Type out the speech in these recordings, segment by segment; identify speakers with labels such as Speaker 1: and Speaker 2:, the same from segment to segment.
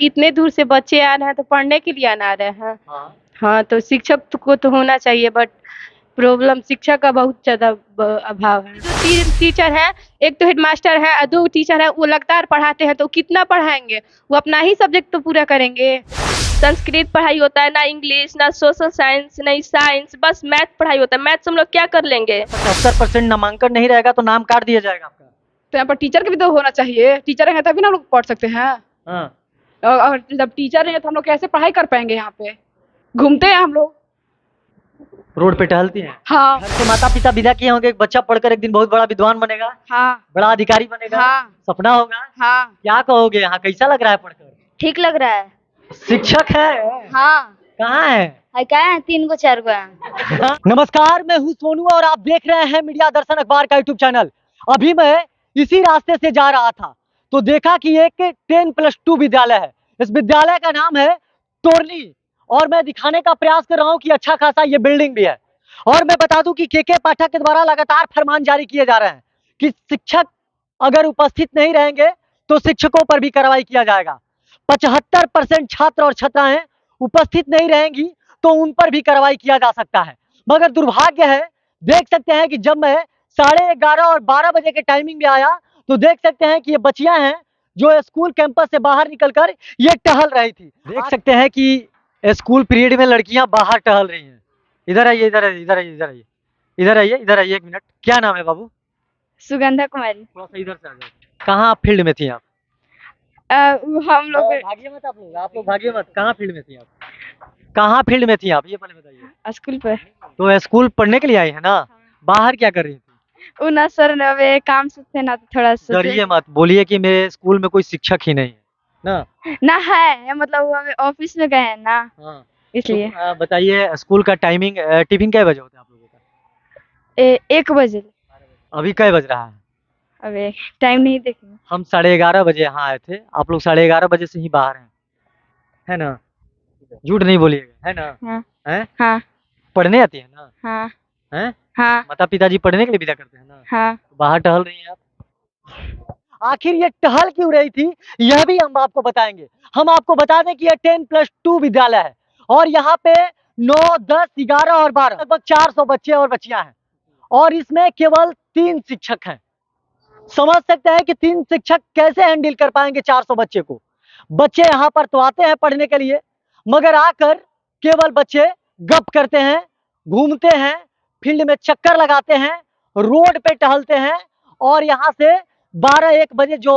Speaker 1: इतने दूर से बच्चे आ रहे हैं तो पढ़ने के लिए आ रहे हैं।
Speaker 2: हाँ।
Speaker 1: हाँ, तो शिक्षक को तो होना चाहिए, बट प्रॉब्लम शिक्षक का बहुत ज़्यादा अभाव है। जो टीचर है, एक तो हेडमास्टर है और दो टीचर है, वो लगातार पढ़ाते हैं तो कितना पढ़ाएंगे? वो अपना ही सब्जेक्ट तो पूरा करेंगे। संस्कृत पढ़ाई होता है, ना इंग्लिश, ना सोशल साइंस, नहीं साइंस, बस मैथ पढ़ाई होता है। मैथ्स हम लोग क्या कर लेंगे?
Speaker 2: 75% नामांकन नहीं रहेगा तो नाम काट दिया जाएगा आपका।
Speaker 1: तो यहाँ पर टीचर के भी तो होना चाहिए। टीचर है तभी ना हम लोग पढ़ सकते हैं।
Speaker 2: हाँ।
Speaker 1: और जब टीचर नहीं है तो हम लोग कैसे पढ़ाई कर पाएंगे? यहाँ पे घूमते हैं हम लोग।
Speaker 2: रोड पे टहलती हैं।
Speaker 1: हाँ।
Speaker 2: घर के माता पिता विदा किए होंगे, एक बच्चा पढ़कर एक दिन बहुत बड़ा विद्वान बनेगा,
Speaker 1: हाँ।
Speaker 2: बड़ा अधिकारी बनेगा।
Speaker 1: हाँ।
Speaker 2: सपना होगा।
Speaker 1: हाँ।
Speaker 2: क्या कहोगे, यहाँ कैसा लग रहा है पढ़कर?
Speaker 1: ठीक लग रहा है।
Speaker 2: शिक्षक है?
Speaker 1: हाँ।
Speaker 2: कहाँ है?
Speaker 1: क्या है, 3 गो 4 गो है।
Speaker 2: नमस्कार, मैं हूँ सोनू और आप देख रहे हैं मीडिया दर्शन अखबार का यूट्यूब चैनल। अभी मैं इसी रास्ते से जा रहा था तो देखा कि एक 10+2 विद्यालय है। इस विद्यालय का नाम है तोरनी और मैं दिखाने का प्रयास कर रहा हूँ कि अच्छा खासा ये बिल्डिंग भी है। और मैं बता दूं कि के पाठक के द्वारा लगातार फरमान जारी किए जा रहे हैं कि शिक्षक अगर उपस्थित नहीं रहेंगे तो शिक्षकों पर भी कार्रवाई किया जाएगा। 75% छात्र और छात्राएं उपस्थित नहीं रहेंगी तो उन पर भी कार्रवाई किया जा सकता है। मगर दुर्भाग्य है, देख सकते हैं कि जब मैं 11:30 और 12 बजे के टाइमिंग में आया तो देख सकते हैं कि ये बच्चियां हैं जो स्कूल कैंपस से बाहर निकलकर ये टहल रही थी। देख सकते हैं कि स्कूल पीरियड में लड़कियां बाहर टहल रही हैं। इधर आइए, इधर आइए, इधर आइए, इधर आइए, इधर आइए, इधर आइए, 1 मिनट। क्या नाम है बाबू?
Speaker 1: सुगंधा कुमारी।
Speaker 2: थोड़ा सा इधर से आ जाओ। कहाँ फील्ड में थी आप?
Speaker 1: हम लोग
Speaker 2: भागिए मत, आप लोग भागिए मत। कहाँ फील्ड में थी आप? कहाँ फील्ड में थी आप, ये पहले बताइए।
Speaker 1: स्कूल पर।
Speaker 2: तो स्कूल पढ़ने के लिए आई है ना? बाहर क्या कर रही थी?
Speaker 1: वो ना सर, वे काम से थे ना, तो थोड़ा सा
Speaker 2: डरिए मत, बोलिए कि मेरे स्कूल में कोई शिक्षक ही नहीं है ना।
Speaker 1: ना है, मतलब वो हमें ऑफिस में गए हैं ना,
Speaker 2: हाँ।
Speaker 1: इसलिए।
Speaker 2: तो बताइए स्कूल का टाइमिंग, टिफिन कै बजे होता है आप लोगों का?
Speaker 1: 1 बजे।
Speaker 2: अभी कै बज रहा है?
Speaker 1: अबे टाइम नहीं देखे।
Speaker 2: हम 11:30 बजे यहाँ आए थे, आप लोग 11:30 बजे से ही बाहर हैं, है ना? झूठ नहीं बोलिएगा, है ना?
Speaker 1: हाँ।
Speaker 2: हैं?
Speaker 1: हाँ।
Speaker 2: पढ़ने आती है ना?
Speaker 1: हाँ।
Speaker 2: हैं?
Speaker 1: हाँ।
Speaker 2: माता पिताजी पढ़ने के लिए विदा करते हैं ना?
Speaker 1: हाँ।
Speaker 2: बाहर टहल रही हैं आप। आखिर ये टहल क्यों रही थी, यह भी हम आपको बताएंगे। हम आपको बता दें कि यह 10+2 विद्यालय है और यहाँ पे 9, 10, 11 और 12 लगभग 400 बच्चे और बच्चियां हैं और इसमें केवल 3 शिक्षक हैं। समझ सकते हैं कि 3 शिक्षक कैसे हैंडल कर पाएंगे 400 बच्चे को। बच्चे यहाँ पर तो आते हैं पढ़ने के लिए, मगर आकर केवल बच्चे गप करते हैं, घूमते हैं, फील्ड में चक्कर लगाते हैं, रोड पे टहलते हैं और यहाँ से 12-1 बजे जो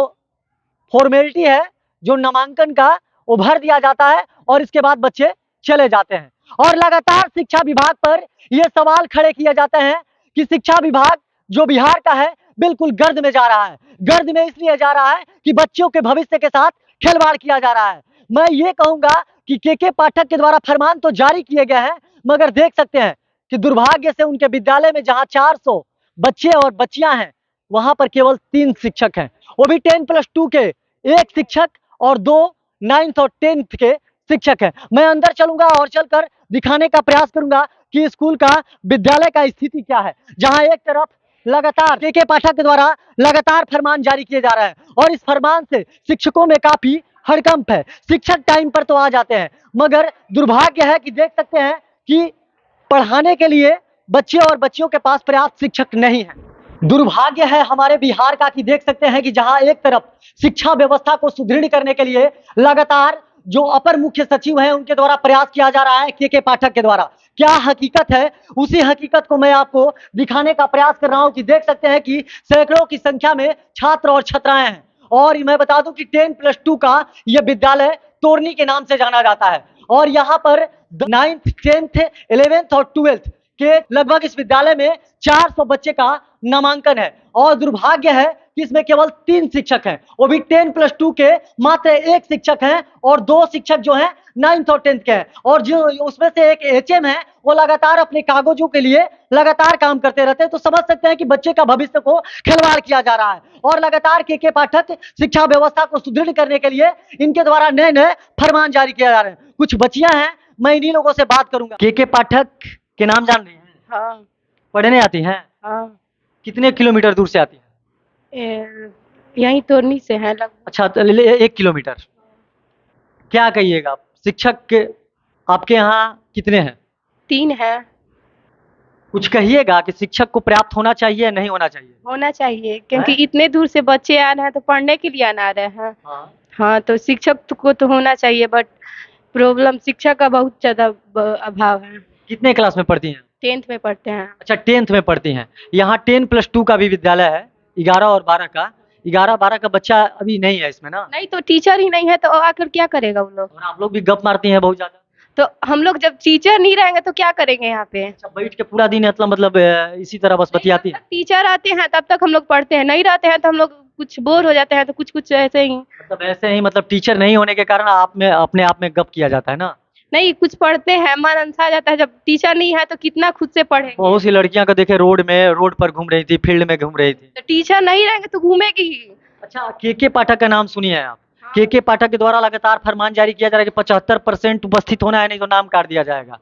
Speaker 2: फॉर्मेलिटी है, जो नामांकन का, वो भर दिया जाता है और इसके बाद बच्चे चले जाते हैं। और लगातार शिक्षा विभाग पर ये सवाल खड़े किए जाते हैं कि शिक्षा विभाग जो बिहार का है बिल्कुल गर्द में जा रहा है। गर्द में इसलिए जा रहा है कि बच्चों के भविष्य के साथ खिलवाड़ किया जा रहा है। मैं ये कहूंगा कि के पाठक के द्वारा फरमान तो जारी किए गए हैं, मगर देख सकते हैं कि दुर्भाग्य से उनके विद्यालय में जहां 400 बच्चे और बच्चियां हैं वहां पर केवल 3 शिक्षक हैं, वो भी 10+2 के 1 शिक्षक और 2 9th और 10th के शिक्षक हैं। मैं अंदर चलूंगा और चलकर दिखाने का प्रयास करूंगा कि स्कूल का, विद्यालय का स्थिति क्या है, जहां एक तरफ लगातार के पाठक के द्वारा लगातार फरमान जारी किए जा रहे हैं और इस फरमान से शिक्षकों में काफी हड़कंप है। शिक्षक टाइम पर तो आ जाते हैं, मगर दुर्भाग्य है कि देख सकते हैं कि पढ़ाने के लिए बच्चे और बच्चियों के पास पर्याप्त शिक्षक नहीं है। दुर्भाग्य है हमारे बिहार का कि देख सकते हैं कि जहां एक तरफ शिक्षा व्यवस्था को सुदृढ़ करने के लिए लगातार जो अपर मुख्य सचिव हैं उनके द्वारा प्रयास किया जा रहा है, के पाठक के द्वारा। क्या हकीकत है, उसी हकीकत को मैं आपको दिखाने का प्रयास कर रहा हूं कि देख सकते हैं कि सैकड़ों की संख्या में छात्र और छात्राएं हैं और मैं बता दूं कि 10+2 का यह विद्यालय तोरनी के नाम से जाना जाता है और यहाँ पर 9th, 10th, 11th और 12th के लगभग इस विद्यालय में 400 बच्चे का नामांकन है और दुर्भाग्य है कि इसमें केवल 3 शिक्षक हैं, वो भी 10+2 के मात्र 1 शिक्षक हैं और 2 शिक्षक जो हैं 9th और 10th के हैं और जो उसमें से एक एचएम है वो लगातार अपने कागजों के लिए लगातार काम करते रहते हैं। तो समझ सकते हैं कि बच्चे का भविष्य को खिलवाड़ किया जा रहा है और लगातार के पाठक शिक्षा व्यवस्था को सुदृढ़ करने के लिए इनके द्वारा नए नए फरमान जारी किए जा रहे हैं। कुछ बच्चियां हैं, मैं इन्हीं लोगों से बात करूंगा। के पाठक के नाम जान रही हैं?
Speaker 1: हाँ।
Speaker 2: पढ़ने आती हैं?
Speaker 1: हाँ।
Speaker 2: कितने किलोमीटर दूर से आती हैं?
Speaker 1: यहीं तोरनी से है लगभग।
Speaker 2: अच्छा, तो 1 किलोमीटर। क्या कहिएगा आप? शिक्षक के आपके यहाँ कितने हैं?
Speaker 1: 3 है।
Speaker 2: कुछ कहिएगा कि शिक्षक को पर्याप्त होना चाहिए या नहीं होना चाहिए?
Speaker 1: होना चाहिए क्योंकि
Speaker 2: हैं?
Speaker 1: इतने दूर से बच्चे आ रहे हैं तो पढ़ने के लिए आ रहे हैं।
Speaker 2: हाँ।
Speaker 1: हाँ, तो शिक्षक को तो होना चाहिए बट प्रॉब्लम शिक्षा का बहुत ज़्यादा अभाव है।
Speaker 2: कितने क्लास में पढ़ती हैं?
Speaker 1: 10th में पढ़ते हैं।
Speaker 2: अच्छा, 10th में पढ़ती हैं। यहाँ 10+2 का भी विद्यालय है, 11 और 12 का। 11-12 का बच्चा अभी नहीं है इसमें ना?
Speaker 1: नहीं तो टीचर ही नहीं है तो आकर क्या करेगा वो लोग?
Speaker 2: और आप लोग भी गप मारती हैं बहुत ज़्यादा।
Speaker 1: तो हम लोग जब टीचर नहीं रहेंगे तो क्या करेंगे यहाँ पे?
Speaker 2: अच्छा, बैठ के पूरा दिन मतलब इसी तरह बस बतियाती हैं?
Speaker 1: टीचर आते हैं तब तक हम लोग पढ़ते हैं, नहीं रहते हैं तो हम लोग कुछ बोर हो जाते हैं तो कुछ ऐसे ही।
Speaker 2: मतलब ऐसे ही, मतलब टीचर नहीं होने के कारण आप में अपने आप में गप किया जाता है ना?
Speaker 1: नहीं, कुछ पढ़ते हैं, मन अनसा जाता है। जब टीचर नहीं है तो कितना खुद से पढ़ेंगे?
Speaker 2: बहुत सी लड़कियां को देखे रोड पर घूम रही थी, फील्ड में घूम रही थी।
Speaker 1: तो टीचर नहीं रहेंगे तो घूमेगी ही।
Speaker 2: अच्छा, के पाठक का नाम सुनिए आप?
Speaker 1: हाँ।
Speaker 2: के पाठक के द्वारा लगातार फरमान जारी किया जा रहा है कि 75% उपस्थित होना है, नहीं तो नाम काट दिया जाएगा।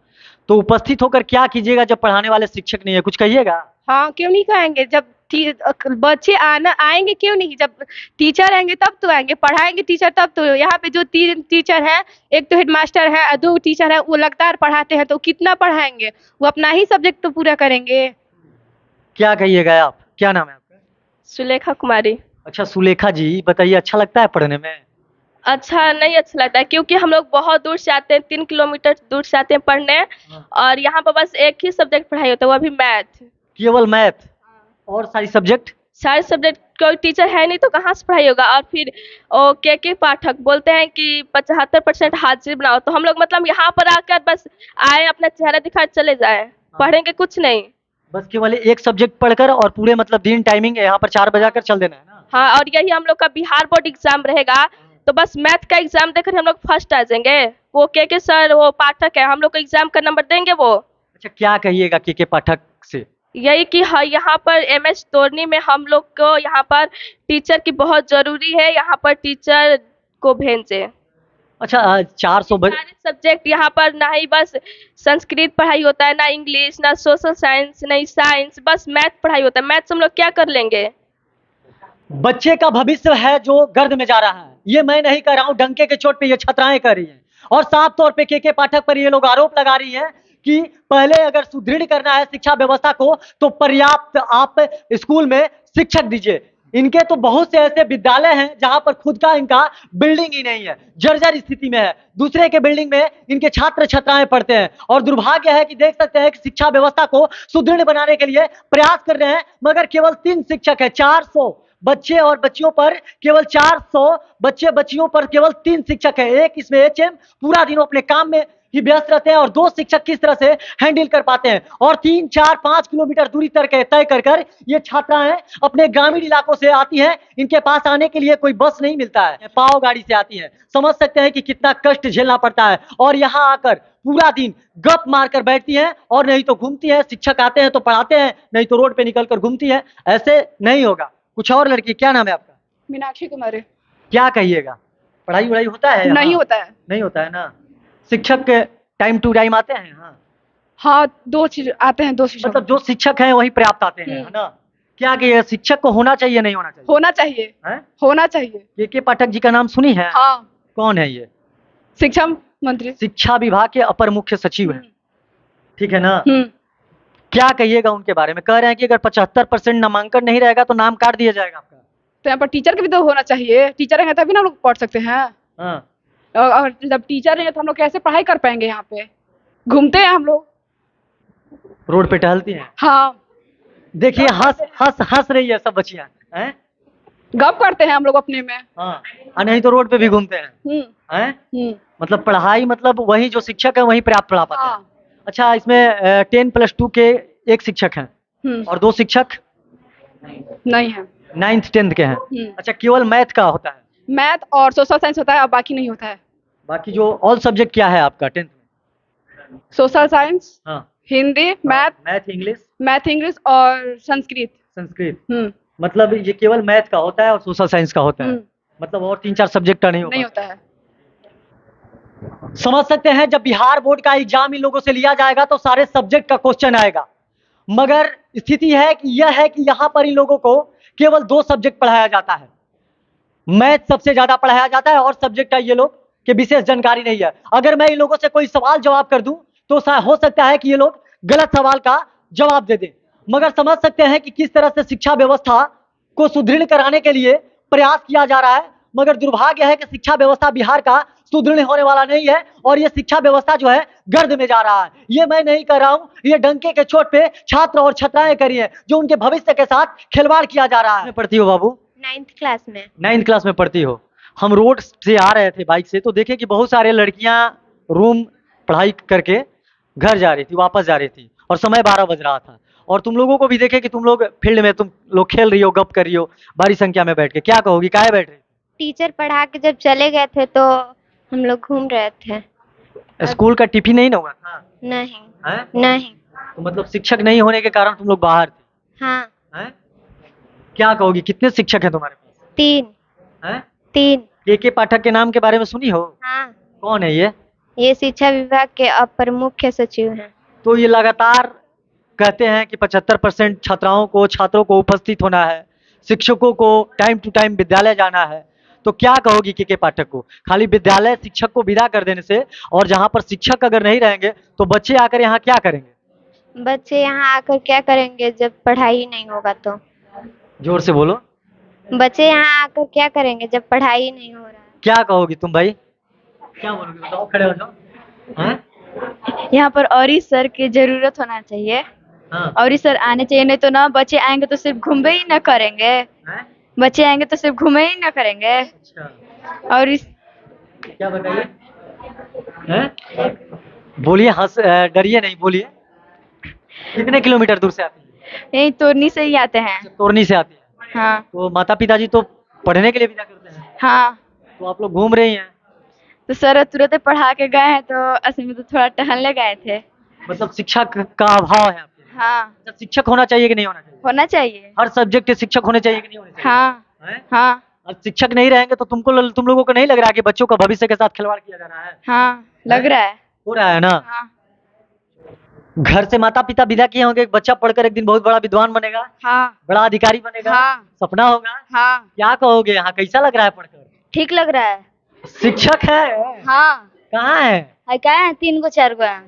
Speaker 2: तो उपस्थित होकर क्या कीजिएगा जब पढ़ाने वाले शिक्षक नहीं है? कुछ कहिएगा।
Speaker 1: हाँ, क्यों नहीं कहेंगे? जब बच्चे आएंगे क्यों नहीं? जब टीचर आएंगे तब तो आएंगे, पढ़ाएंगे टीचर तब तो। यहाँ पे जो 3 टीचर है, एक तो हेडमास्टर है, 2 टीचर है, वो लगातार पढ़ाते हैं तो कितना पढ़ाएंगे? वो अपना ही सब्जेक्ट तो पूरा करेंगे।
Speaker 2: क्या कहिएगा आप? क्या नाम है आपका?
Speaker 1: सुलेखा कुमारी।
Speaker 2: अच्छा, सुलेखा जी, बताइए, अच्छा लगता है पढ़ने में?
Speaker 1: अच्छा नहीं अच्छा लगता है क्योंकि हम लोग बहुत दूर से आते हैं, 3 किलोमीटर दूर से आते हैं पढ़ने। और यहाँ पर बस एक ही सब्जेक्ट पढ़ाई होता है, वो भी मैथ।
Speaker 2: केवल मैथ? और सारी सब्जेक्ट?
Speaker 1: सारे सब्जेक्ट कोई टीचर है नहीं तो कहाँ से पढ़ाई होगा? और फिर के पाठक बोलते हैं कि 75% हाजिरी बनाओ, तो हम लोग मतलब यहाँ पर आकर बस आए, अपना चेहरा दिखा चले जाए, पढ़ेंगे कुछ नहीं।
Speaker 2: बस केवल एक सब्जेक्ट पढ़कर और पूरे मतलब दिन टाइमिंग है यहाँ पर 4 बजा कर चल देना है ना?
Speaker 1: हाँ, और यही हम लोग का बिहार बोर्ड एग्जाम रहेगा तो बस मैथ का एग्जाम देकर हम लोग फर्स्ट आ जाएंगे। वो के सर वो पाठक है, हम लोग को एग्जाम का नंबर देंगे वो।
Speaker 2: अच्छा, क्या कहिएगा के पाठक से?
Speaker 1: यही कि हाँ, यहाँ पर MS तोरनी में हम लोग को यहाँ पर टीचर की बहुत जरूरी है, यहाँ पर टीचर को भेजे।
Speaker 2: अच्छा, 400
Speaker 1: सारे सब्जेक्ट यहाँ पर ना ही बस संस्कृत पढ़ाई होता है, ना इंग्लिश, ना सोशल साइंस, नहीं साइंस, बस मैथ पढ़ाई होता है। मैथ हम लोग क्या कर लेंगे?
Speaker 2: बच्चे का भविष्य है जो गर्द में जा रहा है। ये मैं नहीं कह रहा हूँ, डंके के चोट पे ये छात्राएं कर रही हैं। और साफ तौर पे के पाठक पर ये लोग आरोप लगा रही हैं कि पहले अगर सुदृढ़ करना है शिक्षा व्यवस्था को तो पर्याप्त आप स्कूल में शिक्षक दीजिए। इनके तो बहुत से ऐसे विद्यालय हैं जहां पर खुद का इनका बिल्डिंग ही नहीं है, जर्जर स्थिति में है। दूसरे के बिल्डिंग में इनके छात्र छात्राएं पढ़ते हैं। और दुर्भाग्य है कि देख सकते हैं कि शिक्षा व्यवस्था को सुदृढ़ बनाने के लिए प्रयास कर रहे हैं, मगर केवल 3 शिक्षक है। 400 बच्चे और बच्चियों पर केवल 400 बच्चे बच्चियों पर केवल 3 शिक्षक है। एक इसमें HM, पूरा दिन अपने काम में ही व्यस्त रहते हैं। और 2 शिक्षक किस तरह से हैंडल कर पाते हैं? और 3, 4, 5 किलोमीटर दूरी तय कर ये छात्राएं अपने ग्रामीण इलाकों से आती हैं। इनके पास आने के लिए कोई बस नहीं मिलता है, पाव गाड़ी से आती हैं। समझ सकते हैं कि कितना कष्ट झेलना पड़ता है। और यहाँ आकर पूरा दिन गप मारकर बैठती हैं और नहीं तो घूमती हैं। शिक्षक आते हैं तो पढ़ाते हैं, नहीं तो रोड पे निकलकर घूमती है। ऐसे नहीं होगा। कुछ और लड़की, क्या नाम है आपका?
Speaker 1: मीनाक्षी कुमारी।
Speaker 2: क्या कहिएगा? पढ़ाई वढ़ाई होता है यहाँ?
Speaker 1: नहीं होता है।
Speaker 2: नहीं होता है ना? शिक्षक टाइम टू टाइम आते हैं?
Speaker 1: हाँ, 2 चीज आते हैं, 2 शिक्षक।
Speaker 2: मतलब जो शिक्षक हैं वही पर्याप्त आते हैं, है ना? क्या कि शिक्षक को होना चाहिए, नहीं होना चाहिए?
Speaker 1: होना चाहिए।
Speaker 2: हैं?
Speaker 1: होना चाहिए।
Speaker 2: के पाठक जी का नाम सुनी है?
Speaker 1: हाँ।
Speaker 2: कौन है ये?
Speaker 1: शिक्षा मंत्री।
Speaker 2: शिक्षा विभाग के अपर मुख्य सचिव है, ठीक है ना? क्या कहिएगा उनके बारे में? कह रहे हैं कि अगर 75% नामांकन नहीं रहेगा तो नाम काट दिया जाएगा आपका।
Speaker 1: तो यहाँ पर टीचर के भी तो होना चाहिए, टीचर है तभी ना हम लोग पढ़ सकते हैं।
Speaker 2: हाँ।
Speaker 1: और जब टीचर नहीं है तो हम लोग कैसे पढ़ाई कर पाएंगे? यहाँ पे घूमते हैं हम लोग,
Speaker 2: रोड पे टहलती हैं।
Speaker 1: हाँ।
Speaker 2: देखिए, हंस रही है सब बच्चियां, हैं?
Speaker 1: गप करते हैं हम लोग अपने में।
Speaker 2: हाँ, और नहीं तो रोड पे भी घूमते हैं, हैं? मतलब पढ़ाई, मतलब वही जो शिक्षक है वही पर्याप्त पढ़ा पाते हैं। अच्छा, इसमें 10+2 के एक शिक्षक हैं और 2 शिक्षक
Speaker 1: नहीं है,
Speaker 2: 9th 10th के हैं। अच्छा, केवल मैथ का होता है?
Speaker 1: मैथ और सोशल साइंस होता है और बाकी नहीं होता है।
Speaker 2: बाकी जो ऑल सब्जेक्ट क्या है आपका 10th में?
Speaker 1: सोशल साइंस,
Speaker 2: हाँ,
Speaker 1: हिंदी,
Speaker 2: मैथ
Speaker 1: इंग्लिश और
Speaker 2: संस्कृत। मतलब ये केवल मैथ का होता है और सोशल साइंस का होता है, मतलब और 3-4 सब्जेक्ट का नहीं होता
Speaker 1: है।
Speaker 2: समझ सकते हैं, जब बिहार बोर्ड का एग्जाम इन लोगों से लिया जाएगा तो सारे सब्जेक्ट का क्वेश्चन आएगा। मगर स्थिति है कि यह है कि यहाँ पर इन लोगों को केवल 2 सब्जेक्ट पढ़ाया जाता है। मैथ सबसे ज्यादा पढ़ाया जाता है और सब्जेक्ट है ये लोग की विशेष जानकारी नहीं है। अगर मैं इन लोगों से कोई सवाल जवाब कर दूं तो हो सकता है कि ये लोग गलत सवाल का जवाब दे दें, मगर समझ सकते हैं कि किस तरह से शिक्षा व्यवस्था को सुदृढ़ कराने के लिए प्रयास किया जा रहा है। मगर दुर्भाग्य है कि शिक्षा व्यवस्था बिहार का सुदृढ़ होने वाला नहीं है और ये शिक्षा व्यवस्था जो है गर्द में जा रहा है। ये मैं नहीं कर रहा हूँ, ये डंके के चोट पे छात्र और छात्राएं करी है, जो उनके भविष्य के साथ खिलवाड़ किया जा रहा है। पढ़ती हो बाबू?
Speaker 1: 9th क्लास में।
Speaker 2: 9th क्लास में पढ़ती हो। हम रोड से आ रहे थे बाइक से, तो देखे कि बहुत सारे लड़कियां रूम पढ़ाई करके घर जा रही थी, वापस जा रही थी, और समय 12 बज रहा था। और तुम लोगों को भी देखे कि तुम लोग फील्ड में तुम लोग खेल रही हो, गप कर रही हो भारी संख्या में बैठ के। क्या कहोगी, काहे बैठ रही?
Speaker 1: टीचर पढ़ा के जब चले गए थे तो हम लोग घूम रहे थे।
Speaker 2: स्कूल का टिफिन नहीं ना हुआ था?
Speaker 1: नहीं।
Speaker 2: हैं?
Speaker 1: नहीं।
Speaker 2: तो मतलब शिक्षक नहीं होने के कारण तुम लोग बाहर थे?
Speaker 1: हाँ।
Speaker 2: हैं? क्या कहोगी, कितने शिक्षक हैं तुम्हारे पास?
Speaker 1: 3।
Speaker 2: हैं?
Speaker 1: 3।
Speaker 2: के पाठक के नाम के बारे में सुनी हो?
Speaker 1: हाँ।
Speaker 2: कौन है ये?
Speaker 1: ये शिक्षा विभाग के अपर मुख्य सचिव हैं।
Speaker 2: तो ये लगातार कहते हैं कि 75% छात्रों को उपस्थित होना है, शिक्षकों को टाइम टू टाइम विद्यालय जाना है। तो क्या कहोगी के पाठक को? खाली विद्यालय शिक्षक को विदा कर देने से, और जहाँ पर शिक्षक अगर नहीं रहेंगे तो बच्चे आकर यहाँ क्या करेंगे?
Speaker 1: बच्चे यहाँ आकर क्या करेंगे जब पढ़ाई नहीं होगा तो?
Speaker 2: जोर से बोलो।
Speaker 1: बच्चे यहाँ आकर क्या करेंगे जब पढ़ाई नहीं हो रहा है?
Speaker 2: क्या कहोगी तुम भाई, क्या बोलोगे, बताओ, खड़े हो जाओ। हैं?
Speaker 1: यहाँ पर और ही सर की जरूरत होना चाहिए।
Speaker 2: हाँ।
Speaker 1: और ही सर आने चाहिए, नहीं तो ना बच्चे आएंगे तो सिर्फ घूमे ही ना करेंगे।
Speaker 2: हैं?
Speaker 1: बच्चे आएंगे तो सिर्फ घूमे ही ना करेंगे।
Speaker 2: अच्छा,
Speaker 1: और इस
Speaker 2: क्या बताइए? हैं? बोलिए, हंस डरिए नहीं, बोलिए। कितने किलोमीटर दूर से आती है?
Speaker 1: यही तोरनी से ही आते हैं।
Speaker 2: तोरनी से आती है।
Speaker 1: हाँ।
Speaker 2: तो माता पिताजी तो पढ़ने के लिए विदा करते हैं।
Speaker 1: हाँ।
Speaker 2: तो आप लोग घूम रही हैं।
Speaker 1: तो सर तुरंत पढ़ा के गए हैं, तो असल में तो थोड़ा टहलने गए थे।
Speaker 2: मतलब शिक्षक का अभाव है आपके?
Speaker 1: हाँ।
Speaker 2: अच्छा, शिक्षक होना चाहिए कि नहीं होना चाहिए?
Speaker 1: होना चाहिए।
Speaker 2: हर सब्जेक्ट के शिक्षक होने चाहिए कि नहीं होने चाहिए?
Speaker 1: हाँ।
Speaker 2: हैं?
Speaker 1: हाँ।
Speaker 2: और शिक्षक नहीं रहेंगे तो तुम लोगों को नहीं लग रहा है कि बच्चों का भविष्य के साथ खिलवाड़ किया जा रहा है?
Speaker 1: हाँ, लग रहा है।
Speaker 2: हो रहा है ना?
Speaker 1: हाँ।
Speaker 2: घर से माता पिता विदा किए होंगे, बच्चा पढ़कर एक दिन बहुत बड़ा विद्वान बनेगा,
Speaker 1: हाँ।
Speaker 2: बड़ा अधिकारी बनेगा,
Speaker 1: हाँ।
Speaker 2: सपना होगा।
Speaker 1: हाँ।
Speaker 2: क्या कहोगे, यहाँ कैसा लग रहा है पढ़कर?
Speaker 1: ठीक लग रहा है।
Speaker 2: शिक्षक है?
Speaker 1: हाँ।
Speaker 2: कहाँ है?
Speaker 1: क्या है, 3 गो 4 गो है।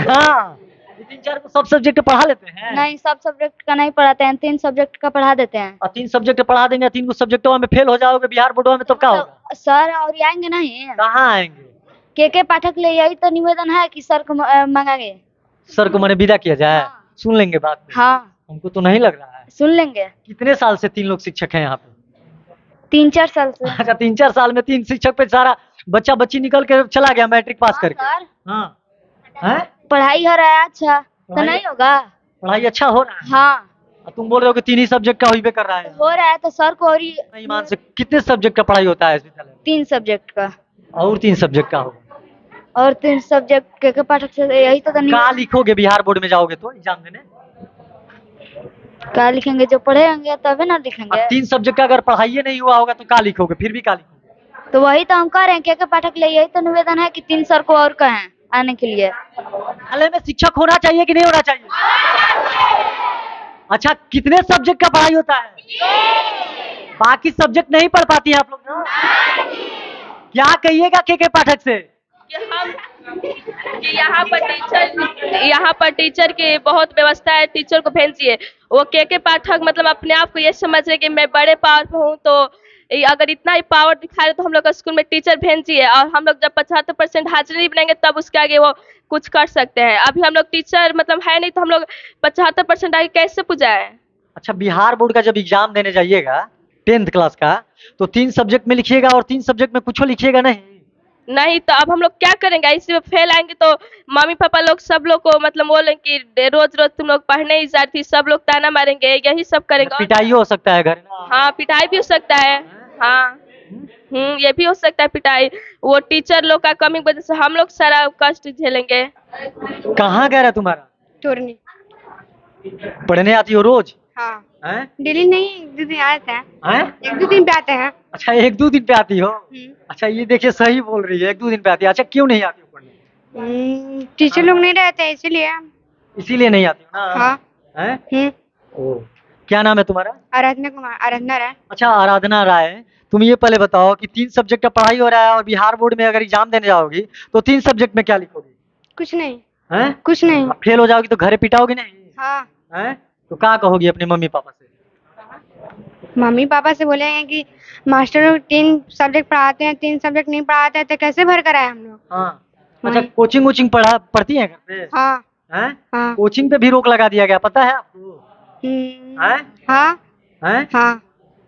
Speaker 2: हाँ, 3-4 को सब सब्जेक्ट पढ़ा लेते हैं?
Speaker 1: नहीं, सब सब्जेक्ट का नहीं पढ़ाते हैं, 3 सब्जेक्ट का पढ़ा देते हैं।
Speaker 2: और 3 सब्जेक्ट पढ़ा देंगे, 3 को सब्जेक्टों में फेल हो जाओगे बिहार बोर्डवा में, तो क्या होगा?
Speaker 1: सर और आएंगे नहीं?
Speaker 2: कहाँ आएंगे?
Speaker 1: के पाठक ले यही तो निवेदन है कि सर को मंगाएंगे।
Speaker 2: सर को मैंने विदा किया जाए?
Speaker 1: हाँ।
Speaker 2: सुन लेंगे बात में?
Speaker 1: हाँ,
Speaker 2: हमको तो नहीं लग रहा है।
Speaker 1: सुन लेंगे।
Speaker 2: कितने साल से 3 लोग शिक्षक हैं यहाँ पे?
Speaker 1: 3-4 साल से।
Speaker 2: अच्छा, 3-4 साल में 3 शिक्षक पे सारा बच्चा बच्ची निकल के चला गया मैट्रिक पास करके।
Speaker 1: सर,
Speaker 2: हाँ। हैं?
Speaker 1: पढ़ाई हो रहा है अच्छा, तो
Speaker 2: पढ़ाई-
Speaker 1: नहीं होगा?
Speaker 2: पढ़ाई अच्छा हो रहा है?
Speaker 1: हाँ,
Speaker 2: और तुम बोल रहे हो कि 3 ही सब्जेक्ट का होइबे कर रहा है?
Speaker 1: हो रहा है तो सर को और
Speaker 2: नहीं मान से कितने सब्जेक्ट का पढ़ाई होता है इस विद्यालय में?
Speaker 1: 3 सब्जेक्ट का।
Speaker 2: और 3 सब्जेक्ट का होगा?
Speaker 1: और 3 सब्जेक्ट के पाठक से यही तो नहीं।
Speaker 2: क्या लिखोगे बिहार बोर्ड में जाओगे तो एग्जाम देने?
Speaker 1: क्या लिखेंगे, जो पढ़े होंगे तभी ना लिखेंगे।
Speaker 2: 3 सब्जेक्ट का अगर पढ़ाई नहीं हुआ होगा तो क्या लिखोगे, फिर भी क्या लिखोगे?
Speaker 1: तो वही तो हम कह रहे हैं, के पाठक ले यही तो निवेदन है कि 3 सर को और कहें आने के लिए।
Speaker 2: विद्यालय में शिक्षक होना चाहिए कि नहीं होना चाहिए? अच्छा, कितने सब्जेक्ट का पढ़ाई होता है? बाकी सब्जेक्ट नहीं पढ़ पाती हैं आप लोग ना? क्या कहिएगा के पाठक से?
Speaker 3: कि यहाँ पर टीचर की बहुत व्यवस्था है, टीचर को भेजिए। वो के पाठक मतलब अपने आप को ये समझ रहे कि मैं बड़े पावर पे हूँ, तो अगर इतना ही पावर दिखा रहे तो हम लोग का स्कूल में टीचर भेजिए, और हम लोग जब 75% हाजिरी बनाएंगे तब उसके आगे वो कुछ कर सकते हैं। अभी हम लोग टीचर मतलब है नहीं, तो हम लोग 75% आगे कैसे पुजाए?
Speaker 2: अच्छा, बिहार बोर्ड का जब एग्जाम देने जाइएगा 10th क्लास का, तो 3 सब्जेक्ट में लिखिएगा और 3 सब्जेक्ट में कुछ लिखिएगा नहीं?
Speaker 3: तो अब हम लोग क्या करेंगे? इसी में फेल आएंगे तो मम्मी पापा लोग सब लोग को मतलब बोलेंगे कि रोज रोज तुम लोग पढ़ने ही जाती थी, सब लोग ताना मारेंगे, यही सब करेंगे।
Speaker 2: पिटाई हो सकता है घर ना?
Speaker 3: हाँ, पिटाई भी हो सकता है। हाँ, ये भी हो सकता है पिटाई। वो टीचर लोग का कमी की वजह से हम लोग सारा कष्ट झेलेंगे।
Speaker 2: कहाँ गया रहा तुम्हारा?
Speaker 1: तोरनी।
Speaker 2: पढ़ने आती हो रोज?
Speaker 1: हाँ।
Speaker 2: हैं?
Speaker 1: डेली नहीं, 1-2 दिन आते हैं।
Speaker 2: हैं?
Speaker 1: 1-2 दिन पे आते हैं।
Speaker 2: अच्छा, 1-2 दिन पे आती हो? अच्छा, ये देखिए सही बोल रही है, 1-2 दिन पे आती है। अच्छा, क्यों नहीं आती हो पढ़ने?
Speaker 1: टीचर लोग नहीं रहते हैं इसलिए।
Speaker 2: इसीलिए नहीं आती हो ना?
Speaker 1: हाँ।
Speaker 2: हैं? ओ, क्या नाम है तुम्हारा?
Speaker 1: आराधना राय।
Speaker 2: अच्छा, आराधना राय। तुम ये पहले बताओ कि 3 सब्जेक्ट का पढ़ाई हो रहा है और बिहार बोर्ड में अगर एग्जाम देने जाओगी तो 3 सब्जेक्ट में क्या लिखोगी?
Speaker 1: कुछ नहीं,
Speaker 2: हैं?
Speaker 1: कुछ नहीं।
Speaker 2: फेल हो जाओगी तो घरे पिटाओगी नहीं?
Speaker 1: हाँ,
Speaker 2: हैं? तो क्या कहोगी अपने मम्मी पापा से?
Speaker 1: मम्मी पापा से बोलेंगे कि मास्टर लोग 3 सब्जेक्ट पढ़ाते हैं, 3 सब्जेक्ट नहीं पढ़ाते हैं तो कैसे भर कर आए हम लोग।
Speaker 2: हाँ। अच्छा, कोचिंग वोचिंग पढ़ती हैं घर पे?
Speaker 1: हाँ
Speaker 2: हैं?
Speaker 1: हाँ।
Speaker 2: कोचिंग पे भी रोक लगा दिया गया, पता है आपको? हैं?
Speaker 1: हाँ
Speaker 2: हैं?
Speaker 1: हाँ।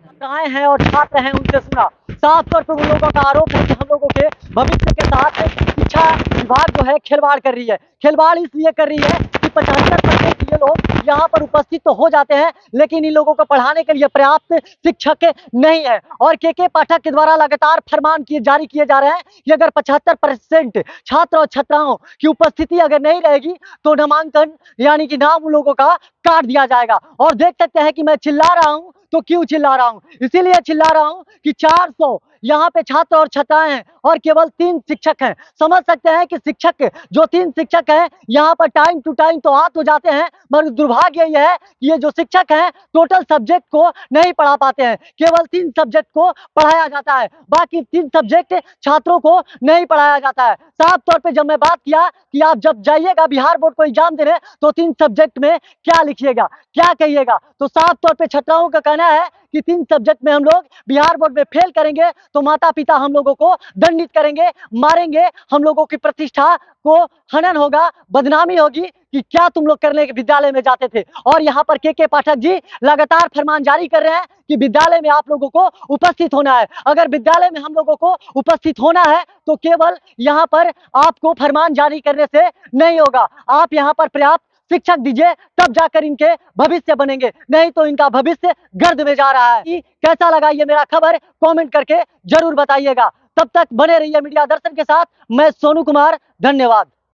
Speaker 2: छात्राएं हैं और छात्र हैं, उनसे सुना। साफ तौर पर उन लोगों का आरोप है कि हम लोगों के भविष्य के साथ शिक्षा विभाग जो है खिलवाड़ कर रही है। खिलवाड़ इसलिए कर रही है कि 75% ये लोग यहाँ पर उपस्थित तो हो जाते हैं, लेकिन इन लोगों को पढ़ाने के लिए पर्याप्त शिक्षक नहीं है। और के पाठक के द्वारा लगातार फरमान जारी किए जा रहे हैं कि अगर 75% छात्र और छात्राओं की उपस्थिति अगर नहीं रहेगी तो नामांकन यानी कि नाम उन लोगों का काट दिया जाएगा। और देख सकते हैं कि मैं चिल्ला रहा हूं तो क्यों चिल्ला रहा हूं, इसीलिए चिल्ला रहा हूं कि 400 यहाँ पे छात्र और छात्राएं हैं और केवल 3 शिक्षक हैं। समझ सकते हैं कि शिक्षक जो 3 शिक्षक हैं यहाँ पर टाइम टू टाइम तो आ तो जाते हैं, मगर दुर्भाग्य यह है कि ये जो शिक्षक हैं टोटल सब्जेक्ट को नहीं पढ़ा पाते हैं। केवल 3 सब्जेक्ट को पढ़ाया जाता है, बाकी 3 सब्जेक्ट छात्रों को नहीं पढ़ाया जाता है। साफ तौर पे जब मैं बात किया कि आप जब जाइएगा बिहार बोर्ड को एग्जाम देने तो 3 सब्जेक्ट में क्या लिखिएगा, क्या कहिएगा, तो साफ तौर पे छात्राओं का कहना है कि 3 सब्जेक्ट में हम लोग बिहार बोर्ड में फेल करेंगे तो माता पिता हम लोगों को दंडित करेंगे, मारेंगे, हम लोगों की प्रतिष्ठा को हनन होगा, बदनामी होगी कि क्या तुम लोग करने के विद्यालय में जाते थे। और यहाँ पर के पाठक जी लगातार फरमान जारी कर रहे हैं कि विद्यालय में आप लोगों को उपस्थित होना है। अगर विद्यालय में हम लोगों को उपस्थित होना है तो केवल यहाँ पर आपको फरमान जारी करने से नहीं होगा, आप यहाँ पर पर्याप्त शिक्षक दीजिए, तब जाकर इनके भविष्य बनेंगे, नहीं तो इनका भविष्य गर्द में जा रहा है। कैसा लगा ये मेरा खबर कमेंट करके जरूर बताइएगा। तब तक बने रहिए मीडिया दर्शन के साथ। मैं सोनू कुमार, धन्यवाद।